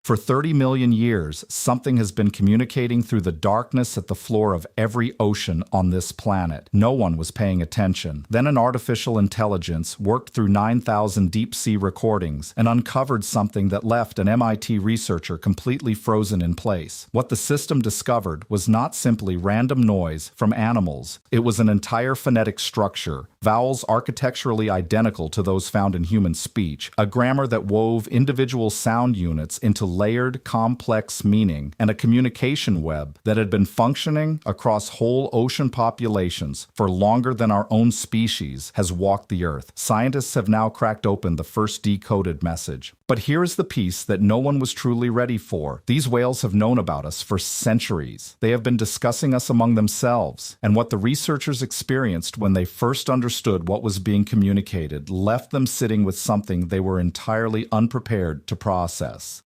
For 30 million years, something has been communicating through the darkness at the floor of every ocean on this planet. No one was paying attention. Then an artificial intelligence worked through 9,000 deep-sea recordings and uncovered something that left an MIT researcher completely frozen in place. What the system discovered was not simply random noise from animals. It was an entire phonetic structure, vowels architecturally identical to those found in human speech, a grammar that wove individual sound units into layered, complex meaning, and a communication web that had been functioning across whole ocean populations for longer than our own species has walked the Earth. Scientists have now cracked open the first decoded message. But here is the piece that no one was truly ready for. These whales have known about us for centuries. They have been discussing us among themselves, and what the researchers experienced when they first understood what was being communicated left them sitting with something they were entirely unprepared to process.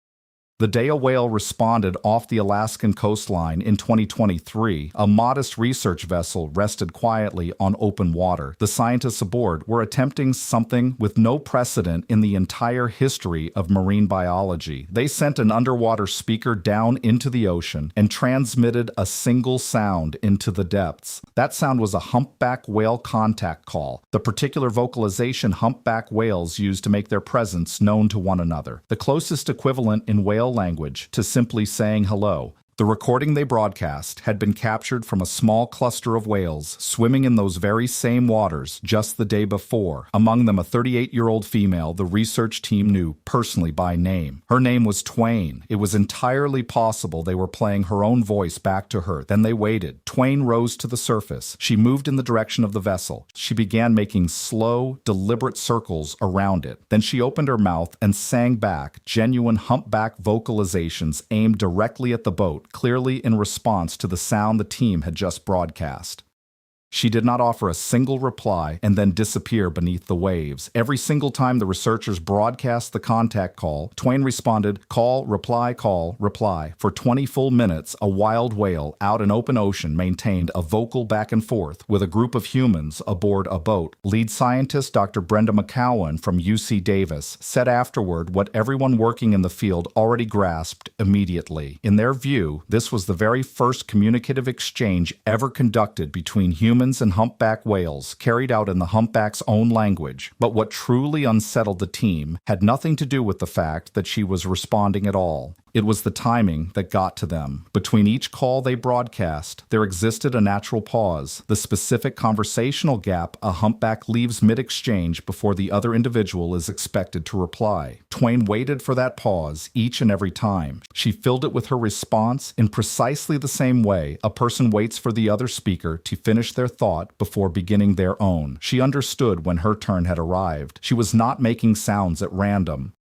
The day a whale responded off the Alaskan coastline in 2023, a modest research vessel rested quietly on open water. The scientists aboard were attempting something with no precedent in the entire history of marine biology. They sent an underwater speaker down into the ocean and transmitted a single sound into the depths. That sound was a humpback whale contact call, the particular vocalization humpback whales use to make their presence known to one another. The closest equivalent in whale language to simply saying hello. The recording they broadcast had been captured from a small cluster of whales swimming in those very same waters just the day before, among them a 38-year-old female the research team knew personally by name. Her name was Twain. It was entirely possible they were playing her own voice back to her. Then they waited. Twain rose to the surface. She moved in the direction of the vessel. She began making slow, deliberate circles around it. Then she opened her mouth and sang back genuine humpback vocalizations aimed directly at the boat, clearly in response to the sound the team had just broadcast. She did not offer a single reply and then disappear beneath the waves. Every single time the researchers broadcast the contact call, Twain responded, call, reply, for 20 full minutes. A wild whale out in open ocean maintained a vocal back and forth with a group of humans aboard a boat. Lead scientist Dr. Brenda McCowan from UC Davis said afterward what everyone working in the field already grasped immediately. In their view, this was the very first communicative exchange ever conducted between humans and humpback whales, carried out in the humpback's own language. But what truly unsettled the team had nothing to do with the fact that she was responding at all. It was the timing that got to them. Between each call they broadcast, there existed a natural pause, the specific conversational gap a humpback leaves mid-exchange before the other individual is expected to reply. Twain waited for that pause each and every time. She filled it with her response in precisely the same way a person waits for the other speaker to finish their thought before beginning their own. She understood when her turn had arrived. She was not making sounds at random.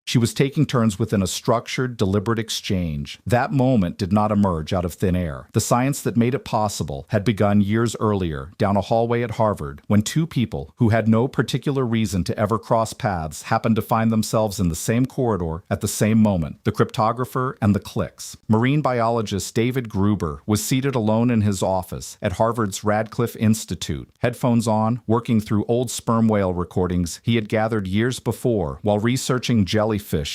She was taking turns within a structured, deliberate exchange. That moment did not emerge out of thin air. The science that made it possible had begun years earlier, down a hallway at Harvard, when two people who had no particular reason to ever cross paths happened to find themselves in the same corridor at the same moment, the cryptographer and the clicks. Marine biologist David Gruber was seated alone in his office at Harvard's Radcliffe Institute, headphones on, working through old sperm whale recordings he had gathered years before while researching jellyfish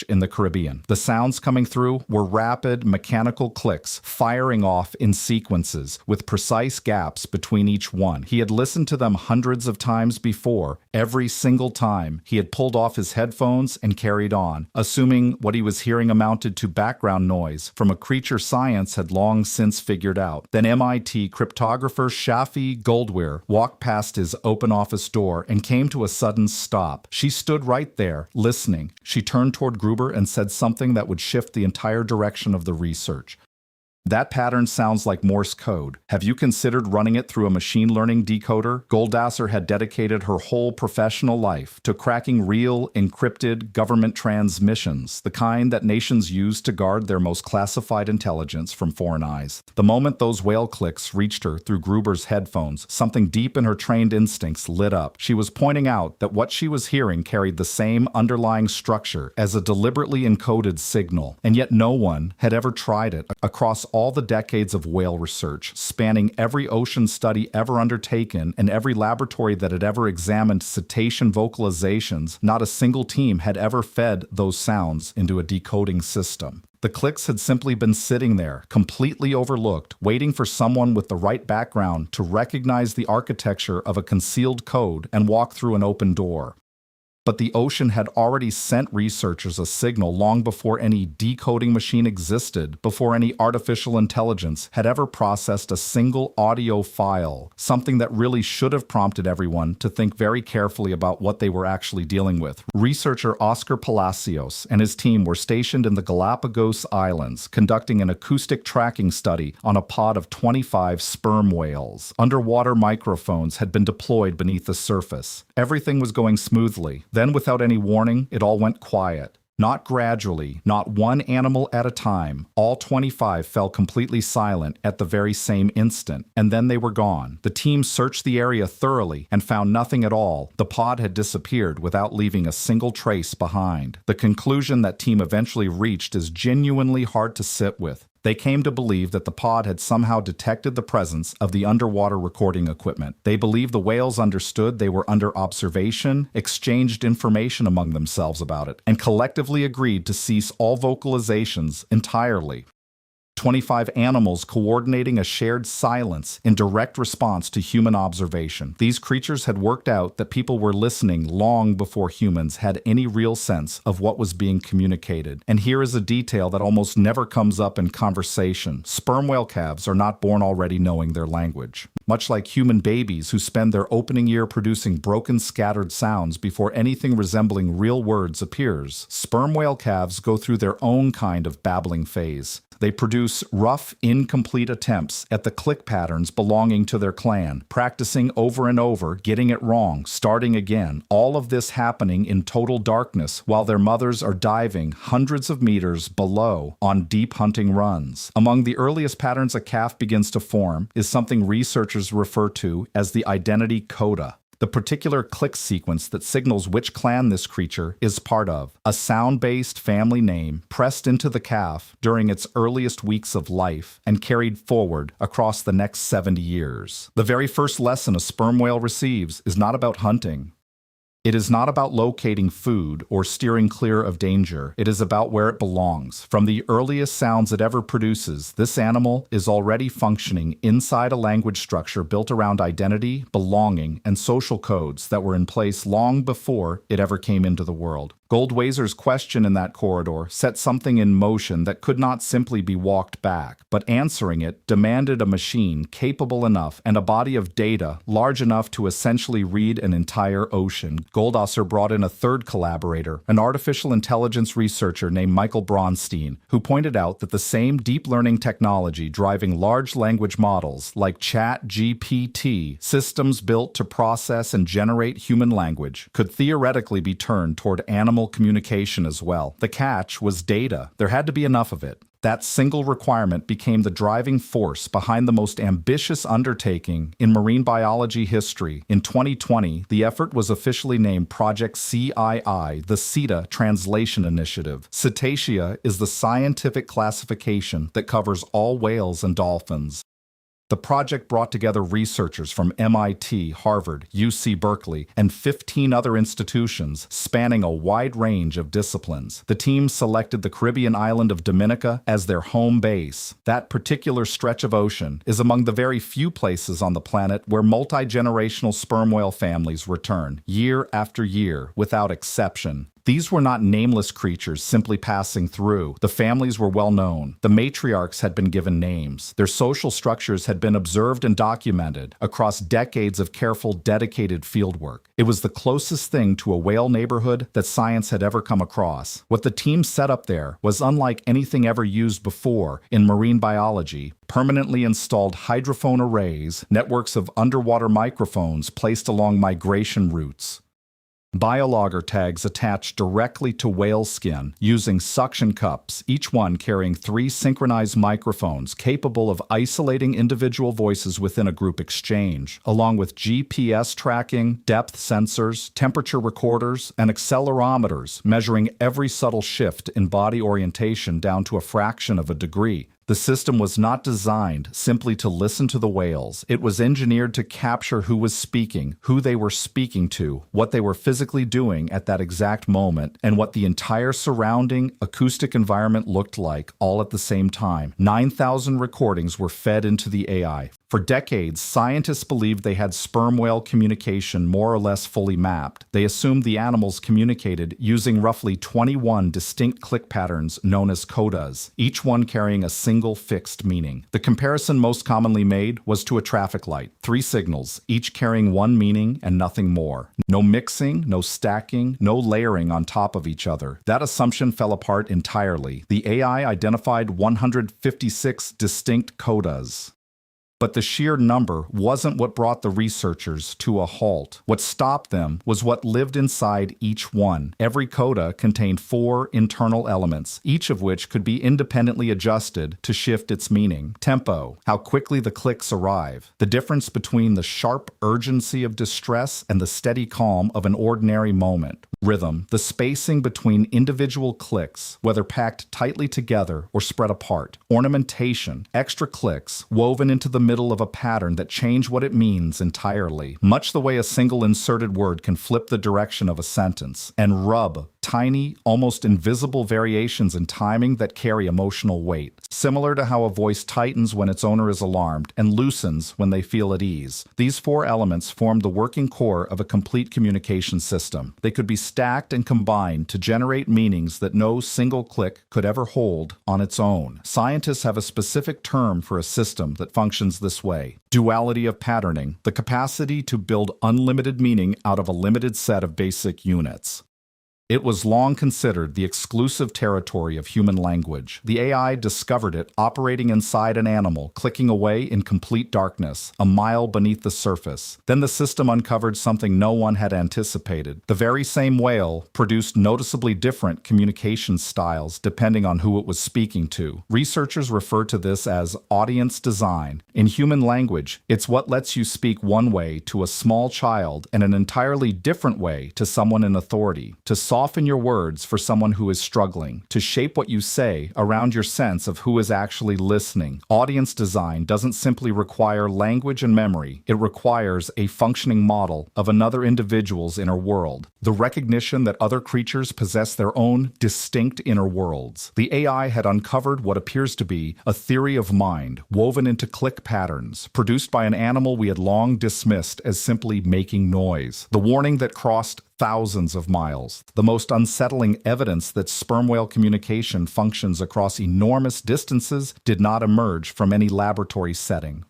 in the Caribbean. The sounds coming through were rapid, mechanical clicks, firing off in sequences, with precise gaps between each one. He had listened to them hundreds of times before. Every single time, he had pulled off his headphones and carried on, assuming what he was hearing amounted to background noise from a creature science had long since figured out. Then MIT cryptographer Shafi Goldware walked past his open office door and came to a sudden stop. She stood right there, listening. She turned toward Gruber and said something that would shift the entire direction of the research. That pattern sounds like Morse code. Have you considered running it through a machine learning decoder? Goldasser had dedicated her whole professional life to cracking real, encrypted government transmissions, the kind that nations use to guard their most classified intelligence from foreign eyes. The moment those whale clicks reached her through Gruber's headphones, something deep in her trained instincts lit up. She was pointing out that what she was hearing carried the same underlying structure as a deliberately encoded signal, and yet no one had ever tried it across all the decades of whale research, spanning every ocean study ever undertaken and every laboratory that had ever examined cetacean vocalizations, not a single team had ever fed those sounds into a decoding system. The clicks had simply been sitting there, completely overlooked, waiting for someone with the right background to recognize the architecture of a concealed code and walk through an open door. But the ocean had already sent researchers a signal long before any decoding machine existed, before any artificial intelligence had ever processed a single audio file, something that really should have prompted everyone to think very carefully about what they were actually dealing with. Researcher Oscar Palacios and his team were stationed in the Galapagos Islands, conducting an acoustic tracking study on a pod of 25 sperm whales. Underwater microphones had been deployed beneath the surface. Everything was going smoothly. Then, without any warning, it all went quiet. Not gradually, not one animal at a time. All 25 fell completely silent at the very same instant, and then they were gone. The team searched the area thoroughly and found nothing at all. The pod had disappeared without leaving a single trace behind. The conclusion that team eventually reached is genuinely hard to sit with. They came to believe that the pod had somehow detected the presence of the underwater recording equipment. They believed the whales understood they were under observation, exchanged information among themselves about it, and collectively agreed to cease all vocalizations entirely. 25 animals coordinating a shared silence in direct response to human observation. These creatures had worked out that people were listening long before humans had any real sense of what was being communicated. And here is a detail that almost never comes up in conversation. Sperm whale calves are not born already knowing their language. Much like human babies who spend their opening year producing broken, scattered sounds before anything resembling real words appears, sperm whale calves go through their own kind of babbling phase. They produce rough, incomplete attempts at the click patterns belonging to their clan, practicing over and over, getting it wrong, starting again, all of this happening in total darkness while their mothers are diving hundreds of meters below on deep hunting runs. Among the earliest patterns a calf begins to form is something researchers refer to as the identity coda. The particular click sequence that signals which clan this creature is part of, a sound-based family name pressed into the calf during its earliest weeks of life and carried forward across the next 70 years. The very first lesson a sperm whale receives is not about hunting. It is not about locating food or steering clear of danger. It is about where it belongs. From the earliest sounds it ever produces, this animal is already functioning inside a language structure built around identity, belonging, and social codes that were in place long before it ever came into the world. Goldwasser's question in that corridor set something in motion that could not simply be walked back, but answering it demanded a machine capable enough and a body of data large enough to essentially read an entire ocean. Goldwasser brought in a third collaborator, an artificial intelligence researcher named Michael Bronstein, who pointed out that the same deep learning technology driving large language models like ChatGPT, systems built to process and generate human language, could theoretically be turned toward animal communication as well. The catch was data. There had to be enough of it. That single requirement became the driving force behind the most ambitious undertaking in marine biology history. In 2020, the effort was officially named Project CETI, the CETA Translation Initiative. Cetacea is the scientific classification that covers all whales and dolphins. The project brought together researchers from MIT, Harvard, UC Berkeley, and 15 other institutions spanning a wide range of disciplines. The team selected the Caribbean island of Dominica as their home base. That particular stretch of ocean is among the very few places on the planet where multi-generational sperm whale families return, year after year, without exception. These were not nameless creatures simply passing through. The families were well known. The matriarchs had been given names. Their social structures had been observed and documented across decades of careful, dedicated fieldwork. It was the closest thing to a whale neighborhood that science had ever come across. What the team set up there was unlike anything ever used before in marine biology. Permanently installed hydrophone arrays, networks of underwater microphones placed along migration routes. Biologger tags attached directly to whale skin using suction cups, each one carrying 3 synchronized microphones capable of isolating individual voices within a group exchange, along with GPS tracking, depth sensors, temperature recorders, and accelerometers measuring every subtle shift in body orientation down to a fraction of a degree. The system was not designed simply to listen to the whales. It was engineered to capture who was speaking, who they were speaking to, what they were physically doing at that exact moment, and what the entire surrounding acoustic environment looked like, all at the same time. 9,000 recordings were fed into the AI. For decades, scientists believed they had sperm whale communication more or less fully mapped. They assumed the animals communicated using roughly 21 distinct click patterns known as codas, each one carrying a single fixed meaning. The comparison most commonly made was to a traffic light. 3 signals, each carrying one meaning and nothing more. No mixing, no stacking, no layering on top of each other. That assumption fell apart entirely. The AI identified 156 distinct codas. But the sheer number wasn't what brought the researchers to a halt. What stopped them was what lived inside each one. Every coda contained 4 internal elements, each of which could be independently adjusted to shift its meaning. Tempo, how quickly the clicks arrive. The difference between the sharp urgency of distress and the steady calm of an ordinary moment. Rhythm, the spacing between individual clicks, whether packed tightly together or spread apart. Ornamentation, extra clicks woven into the middle of a pattern that change what it means entirely, much the way a single inserted word can flip the direction of a sentence. And rub, tiny, almost invisible variations in timing that carry emotional weight, similar to how a voice tightens when its owner is alarmed and loosens when they feel at ease. These 4 elements form the working core of a complete communication system. They could be stacked and combined to generate meanings that no single click could ever hold on its own. Scientists have a specific term for a system that functions this way: duality of patterning, the capacity to build unlimited meaning out of a limited set of basic units. It was long considered the exclusive territory of human language. The AI discovered it operating inside an animal, clicking away in complete darkness, a mile beneath the surface. Then the system uncovered something no one had anticipated. The very same whale produced noticeably different communication styles depending on who it was speaking to. Researchers refer to this as audience design. In human language, it's what lets you speak one way to a small child and an entirely different way to someone in authority, to soften your words for someone who is struggling, to shape what you say around your sense of who is actually listening. Audience design doesn't simply require language and memory. It requires a functioning model of another individual's inner world. The recognition that other creatures possess their own distinct inner worlds. The AI had uncovered what appears to be a theory of mind woven into click patterns, produced by an animal we had long dismissed as simply making noise. The warning that crossed thousands of miles. The most unsettling evidence that sperm whale communication functions across enormous distances did not emerge from any laboratory setting.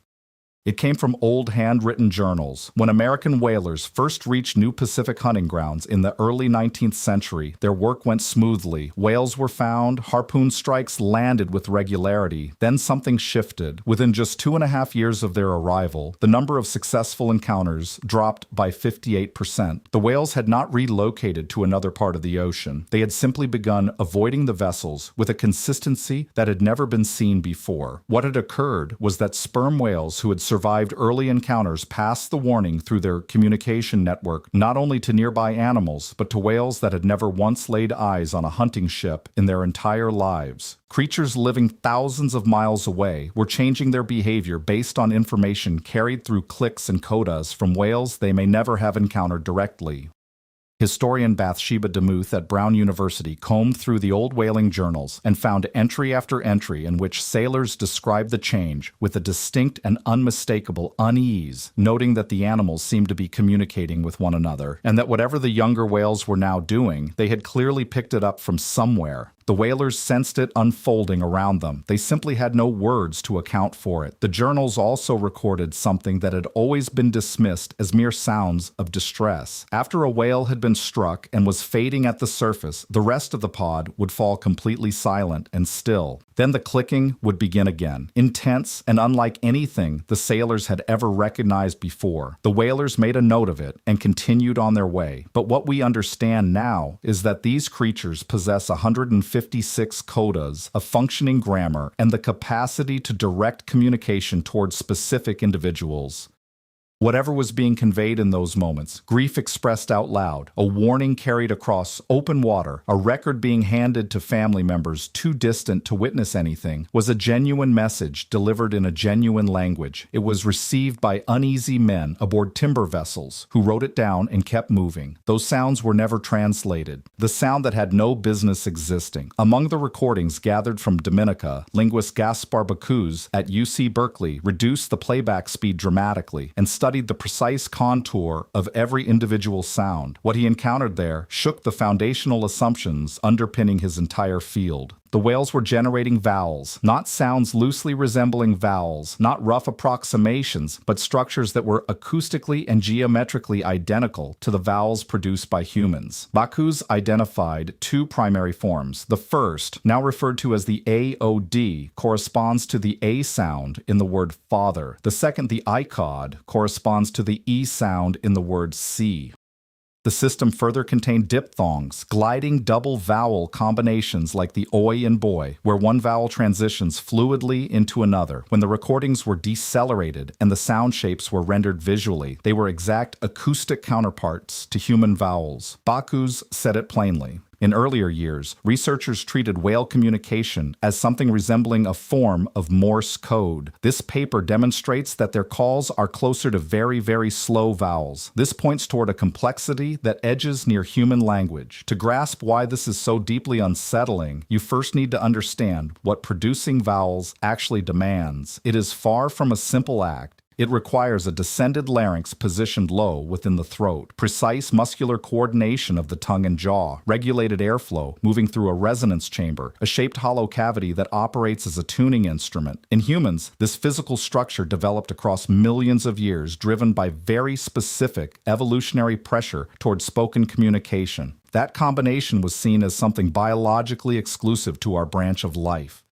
It came from old handwritten journals. When American whalers first reached new Pacific hunting grounds in the early 19th century, their work went smoothly. Whales were found, harpoon strikes landed with regularity. Then something shifted. Within just 2.5 years of their arrival, the number of successful encounters dropped by 58%. The whales had not relocated to another part of the ocean. They had simply begun avoiding the vessels with a consistency that had never been seen before. What had occurred was that sperm whales who had survived early encounters passed the warning through their communication network not only to nearby animals, but to whales that had never once laid eyes on a hunting ship in their entire lives. Creatures living thousands of miles away were changing their behavior based on information carried through clicks and codas from whales they may never have encountered directly. Historian Bathsheba DeMuth at Brown University combed through the old whaling journals and found entry after entry in which sailors described the change with a distinct and unmistakable unease, noting that the animals seemed to be communicating with one another, and that whatever the younger whales were now doing, they had clearly picked it up from somewhere. The whalers sensed it unfolding around them. They simply had no words to account for it. The journals also recorded something that had always been dismissed as mere sounds of distress. After a whale had been struck and was fading at the surface, the rest of the pod would fall completely silent and still. Then the clicking would begin again, intense and unlike anything the sailors had ever recognized before. The whalers made a note of it and continued on their way. But what we understand now is that these creatures possess 156 codas, a functioning grammar, and the capacity to direct communication towards specific individuals. Whatever was being conveyed in those moments, grief expressed out loud, a warning carried across open water, a record being handed to family members too distant to witness anything, was a genuine message delivered in a genuine language. It was received by uneasy men aboard timber vessels who wrote it down and kept moving. Those sounds were never translated. The sound that had no business existing. Among the recordings gathered from Dominica, linguist Gaspar Bacuse at UC Berkeley reduced the playback speed dramatically and studied the precise contour of every individual sound. What he encountered there shook the foundational assumptions underpinning his entire field. The whales were generating vowels, not sounds loosely resembling vowels, not rough approximations, but structures that were acoustically and geometrically identical to the vowels produced by humans. Bacuse identified two primary forms. The first, now referred to as the AOD, corresponds to the A sound in the word father. The second, the ICOD, corresponds to the E sound in the word see. The system further contained diphthongs, gliding double vowel combinations like the oi and boy, where one vowel transitions fluidly into another. When the recordings were decelerated and the sound shapes were rendered visually, they were exact acoustic counterparts to human vowels. Bacuse said it plainly. In earlier years, researchers treated whale communication as something resembling a form of Morse code. This paper demonstrates that their calls are closer to very, very slow vowels. This points toward a complexity that edges near human language. To grasp why this is so deeply unsettling, you first need to understand what producing vowels actually demands. It is far from a simple act. It requires a descended larynx positioned low within the throat, precise muscular coordination of the tongue and jaw, regulated airflow moving through a resonance chamber, a shaped hollow cavity that operates as a tuning instrument. In humans, this physical structure developed across millions of years, driven by very specific evolutionary pressure towards spoken communication. That combination was seen as something biologically exclusive to our branch of life.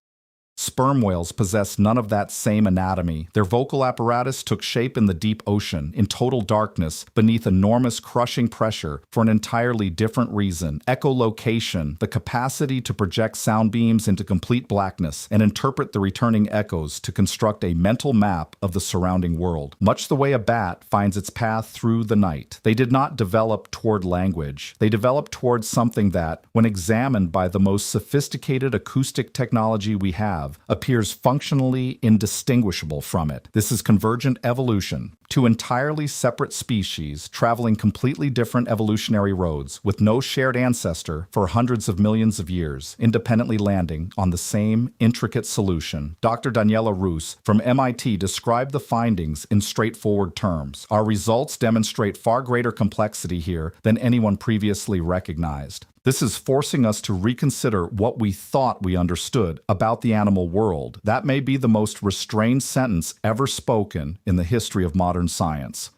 Sperm whales possess none of that same anatomy. Their vocal apparatus took shape in the deep ocean, in total darkness, beneath enormous crushing pressure, for an entirely different reason. Echolocation, the capacity to project sound beams into complete blackness and interpret the returning echoes to construct a mental map of the surrounding world. Much the way a bat finds its path through the night. They did not develop toward language. They developed toward something that, when examined by the most sophisticated acoustic technology we have, appears functionally indistinguishable from it. This is convergent evolution. Two entirely separate species traveling completely different evolutionary roads with no shared ancestor for hundreds of millions of years, independently landing on the same intricate solution. Dr. Daniela Roos from MIT described the findings in straightforward terms. Our results demonstrate far greater complexity here than anyone previously recognized. This is forcing us to reconsider what we thought we understood about the animal world. That may be the most restrained sentence ever spoken in the history of modern science.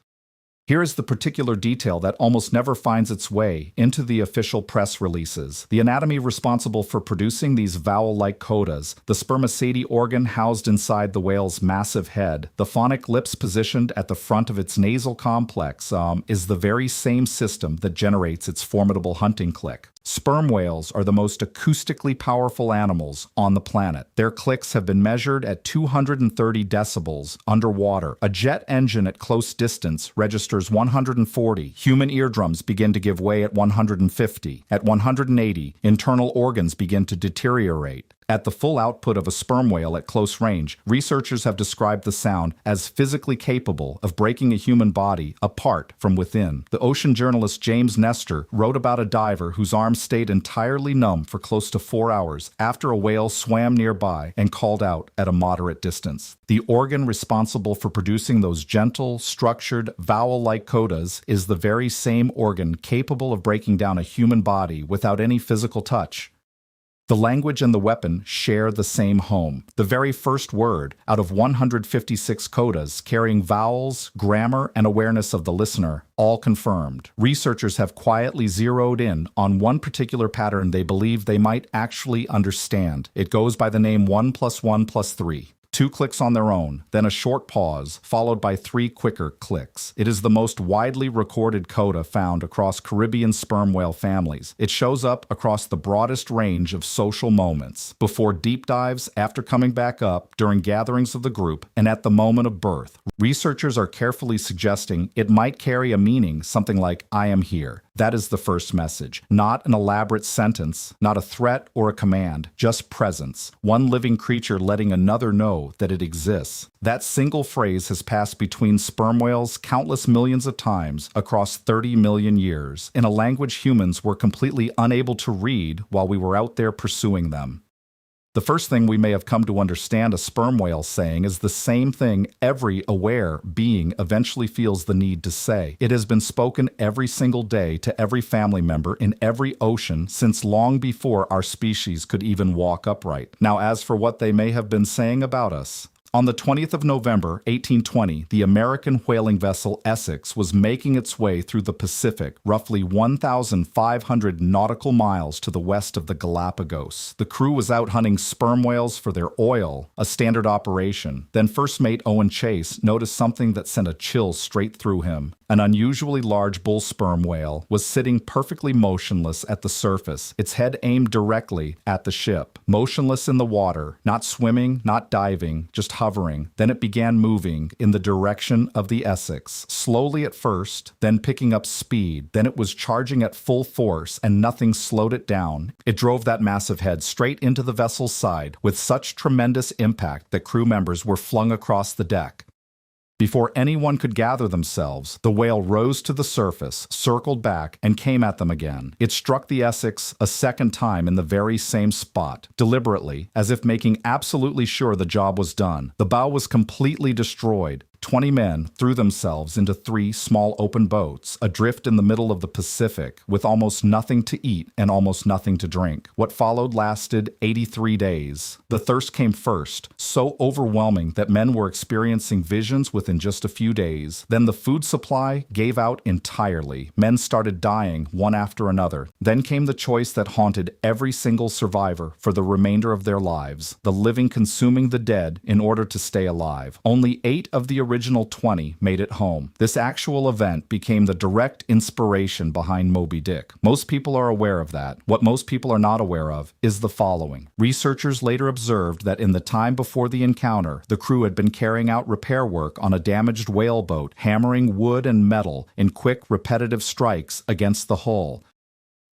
Here is the particular detail that almost never finds its way into the official press releases. The anatomy responsible for producing these vowel-like codas, the spermaceti organ housed inside the whale's massive head, the phonic lips positioned at the front of its nasal complex, is the very same system that generates its formidable hunting click. Sperm whales are the most acoustically powerful animals on the planet. Their clicks have been measured at 230 decibels underwater. A jet engine at close distance registers 140. Human eardrums begin to give way at 150. At 180, internal organs begin to deteriorate. At the full output of a sperm whale at close range, researchers have described the sound as physically capable of breaking a human body apart from within. The ocean journalist James Nestor wrote about a diver whose arms stayed entirely numb for close to 4 hours after a whale swam nearby and called out at a moderate distance. The organ responsible for producing those gentle, structured, vowel-like codas is the very same organ capable of breaking down a human body without any physical touch. The language and the weapon share the same home. The very first word out of 156 codas carrying vowels, grammar, and awareness of the listener, all confirmed. Researchers have quietly zeroed in on one particular pattern they believe they might actually understand. It goes by the name 1 + 1 + 3. 2 clicks on their own, then a short pause, followed by 3 quicker clicks. It is the most widely recorded coda found across Caribbean sperm whale families. It shows up across the broadest range of social moments, before deep dives, after coming back up, during gatherings of the group, and at the moment of birth. Researchers are carefully suggesting it might carry a meaning, something like, "I am here." That is the first message. Not an elaborate sentence, not a threat or a command, just presence. One living creature letting another know that it exists. That single phrase has passed between sperm whales countless millions of times across 30 million years, in a language humans were completely unable to read while we were out there pursuing them. The first thing we may have come to understand a sperm whale saying is the same thing every aware being eventually feels the need to say. It has been spoken every single day to every family member in every ocean since long before our species could even walk upright. Now, as for what they may have been saying about us, on the 20th of November, 1820, the American whaling vessel Essex was making its way through the Pacific, roughly 1,500 nautical miles to the west of the Galapagos. The crew was out hunting sperm whales for their oil, a standard operation. Then First Mate Owen Chase noticed something that sent a chill straight through him. An unusually large bull sperm whale was sitting perfectly motionless at the surface, its head aimed directly at the ship. Motionless in the water, not swimming, not diving, just hovering. Then it began moving in the direction of the Essex, slowly at first, then picking up speed. Then it was charging at full force, and nothing slowed it down. It drove that massive head straight into the vessel's side with such tremendous impact that crew members were flung across the deck. Before anyone could gather themselves, the whale rose to the surface, circled back, and came at them again. It struck the Essex a second time in the very same spot, deliberately, as if making absolutely sure the job was done. The bow was completely destroyed. 20 men threw themselves into 3 small open boats, adrift in the middle of the Pacific, with almost nothing to eat and almost nothing to drink. What followed lasted 83 days. The thirst came first, so overwhelming that men were experiencing visions within just a few days. Then the food supply gave out entirely. Men started dying one after another. Then came the choice that haunted every single survivor for the remainder of their lives, the living consuming the dead in order to stay alive. Only 8 of the original 20 made it home. This actual event became the direct inspiration behind Moby Dick. Most people are aware of that. What most people are not aware of is the following. Researchers later observed that in the time before the encounter, the crew had been carrying out repair work on a damaged whale boat, hammering wood and metal in quick, repetitive strikes against the hull.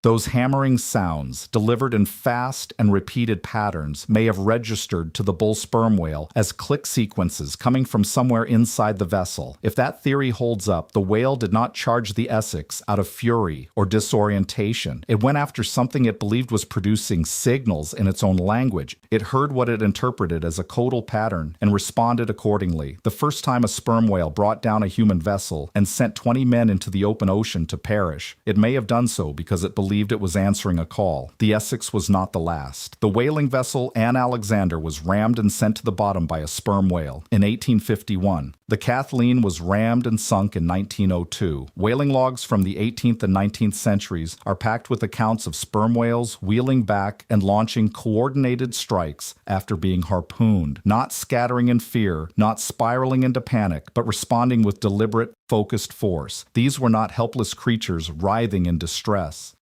Those hammering sounds, delivered in fast and repeated patterns, may have registered to the bull sperm whale as click sequences coming from somewhere inside the vessel. If that theory holds up, the whale did not charge the Essex out of fury or disorientation. It went after something it believed was producing signals in its own language. It heard what it interpreted as a codal pattern and responded accordingly. The first time a sperm whale brought down a human vessel and sent 20 men into the open ocean to perish, it may have done so because it believed it was answering a call. The Essex was not the last. The whaling vessel Anne Alexander was rammed and sent to the bottom by a sperm whale in 1851. The Kathleen was rammed and sunk in 1902. Whaling logs from the 18th and 19th centuries are packed with accounts of sperm whales wheeling back and launching coordinated strikes after being harpooned, not scattering in fear, not spiraling into panic, but responding with deliberate, focused force. These were not helpless creatures writhing in distress.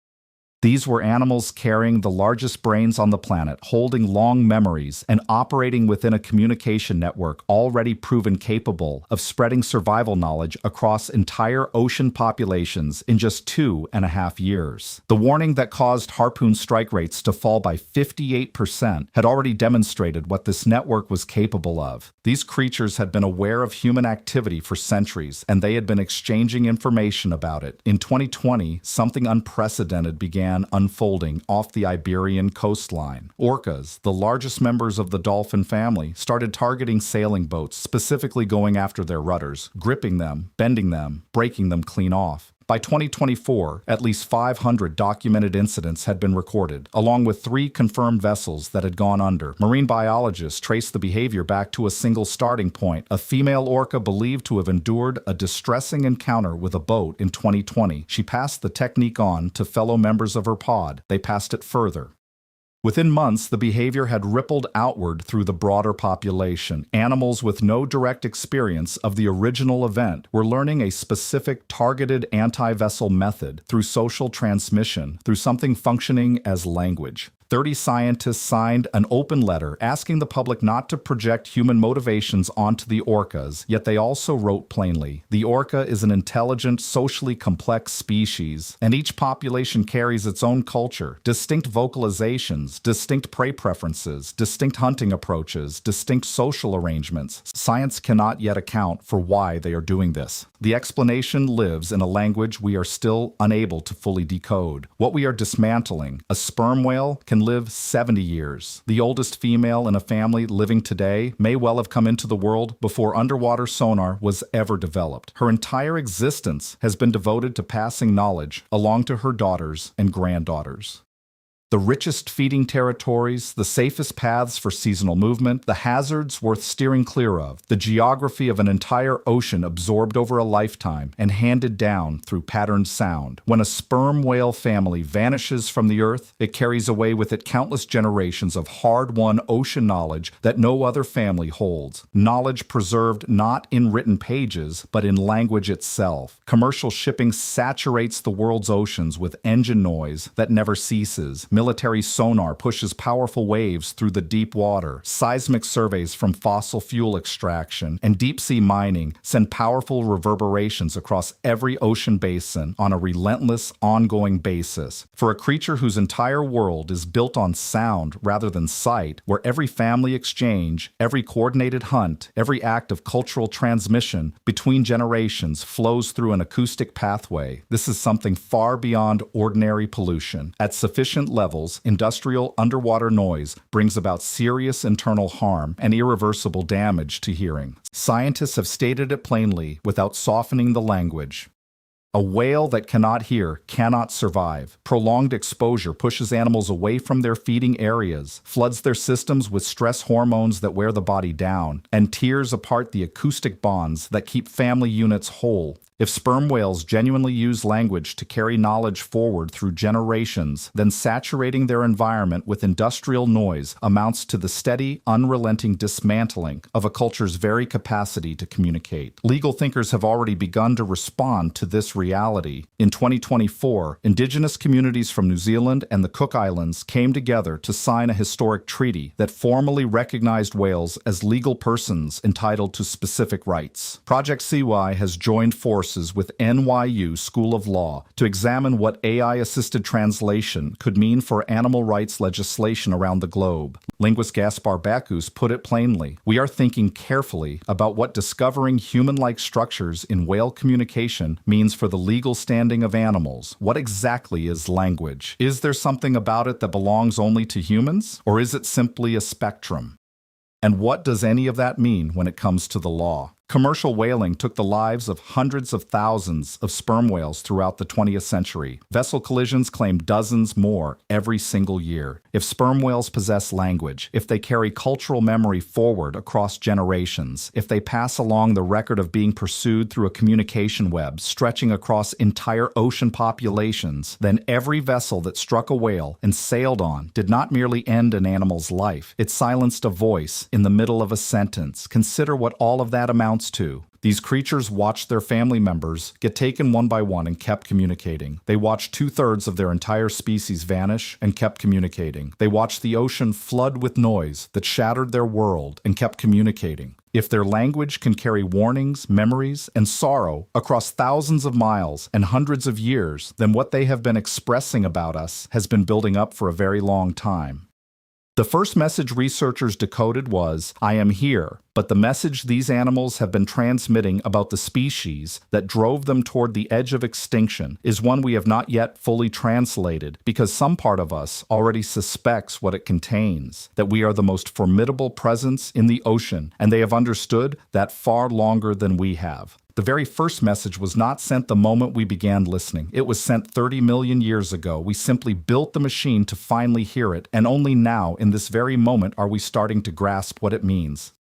These were animals carrying the largest brains on the planet, holding long memories, and operating within a communication network already proven capable of spreading survival knowledge across entire ocean populations in just 2.5 years. The warning that caused harpoon strike rates to fall by 58% had already demonstrated what this network was capable of. These creatures had been aware of human activity for centuries, and they had been exchanging information about it. In 2020, something unprecedented began unfolding off the Iberian coastline. Orcas, the largest members of the dolphin family, started targeting sailing boats, specifically going after their rudders, gripping them, bending them, breaking them clean off. By 2024, at least 500 documented incidents had been recorded, along with 3 confirmed vessels that had gone under. Marine biologists traced the behavior back to a single starting point, a female orca believed to have endured a distressing encounter with a boat in 2020. She passed the technique on to fellow members of her pod. They passed it further. Within months, the behavior had rippled outward through the broader population. Animals with no direct experience of the original event were learning a specific targeted anti-vessel method through social transmission, through something functioning as language. 30 scientists signed an open letter asking the public not to project human motivations onto the orcas, yet they also wrote plainly, the orca is an intelligent, socially complex species, and each population carries its own culture, distinct vocalizations, distinct prey preferences, distinct hunting approaches, distinct social arrangements. Science cannot yet account for why they are doing this. The explanation lives in a language we are still unable to fully decode. What we are dismantling, a sperm whale can live 70 years. The oldest female in a family living today may well have come into the world before underwater sonar was ever developed. Her entire existence has been devoted to passing knowledge along to her daughters and granddaughters. The richest feeding territories, the safest paths for seasonal movement, the hazards worth steering clear of, the geography of an entire ocean absorbed over a lifetime and handed down through patterned sound. When a sperm whale family vanishes from the earth, it carries away with it countless generations of hard-won ocean knowledge that no other family holds. Knowledge preserved not in written pages, but in language itself. Commercial shipping saturates the world's oceans with engine noise that never ceases. Military sonar pushes powerful waves through the deep water. Seismic surveys from fossil fuel extraction and deep-sea mining send powerful reverberations across every ocean basin on a relentless, ongoing basis. For a creature whose entire world is built on sound rather than sight, where every family exchange, every coordinated hunt, every act of cultural transmission between generations flows through an acoustic pathway, this is something far beyond ordinary pollution. At sufficient levels, industrial underwater noise brings about serious internal harm and irreversible damage to hearing. Scientists have stated it plainly without softening the language. A whale that cannot hear cannot survive. Prolonged exposure pushes animals away from their feeding areas, floods their systems with stress hormones that wear the body down, and tears apart the acoustic bonds that keep family units whole. If sperm whales genuinely use language to carry knowledge forward through generations, then saturating their environment with industrial noise amounts to the steady, unrelenting dismantling of a culture's very capacity to communicate. Legal thinkers have already begun to respond to this reality. In 2024, indigenous communities from New Zealand and the Cook Islands came together to sign a historic treaty that formally recognized whales as legal persons entitled to specific rights. Project CETI has joined forces with NYU School of Law to examine what AI-assisted translation could mean for animal rights legislation around the globe. Linguist Gaspar Bacchus put it plainly, we are thinking carefully about what discovering human-like structures in whale communication means for the legal standing of animals. What exactly is language? Is there something about it that belongs only to humans? Or is it simply a spectrum? And what does any of that mean when it comes to the law? Commercial whaling took the lives of hundreds of thousands of sperm whales throughout the 20th century. Vessel collisions claim dozens more every single year. If sperm whales possess language, if they carry cultural memory forward across generations, if they pass along the record of being pursued through a communication web stretching across entire ocean populations, then every vessel that struck a whale and sailed on did not merely end an animal's life. It silenced a voice in the middle of a sentence. Consider what all of that amounts to. These creatures watched their family members get taken one by one and kept communicating. They watched 2/3 of their entire species vanish and kept communicating. They watched the ocean flood with noise that shattered their world and kept communicating. If their language can carry warnings, memories, and sorrow across thousands of miles and hundreds of years, then what they have been expressing about us has been building up for a very long time. The first message researchers decoded was, I am here, but the message these animals have been transmitting about the species that drove them toward the edge of extinction is one we have not yet fully translated because some part of us already suspects what it contains, that we are the most formidable presence in the ocean, and they have understood that far longer than we have. The very first message was not sent the moment we began listening. It was sent 30 million years ago. We simply built the machine to finally hear it, and only now, in this very moment, are we starting to grasp what it means.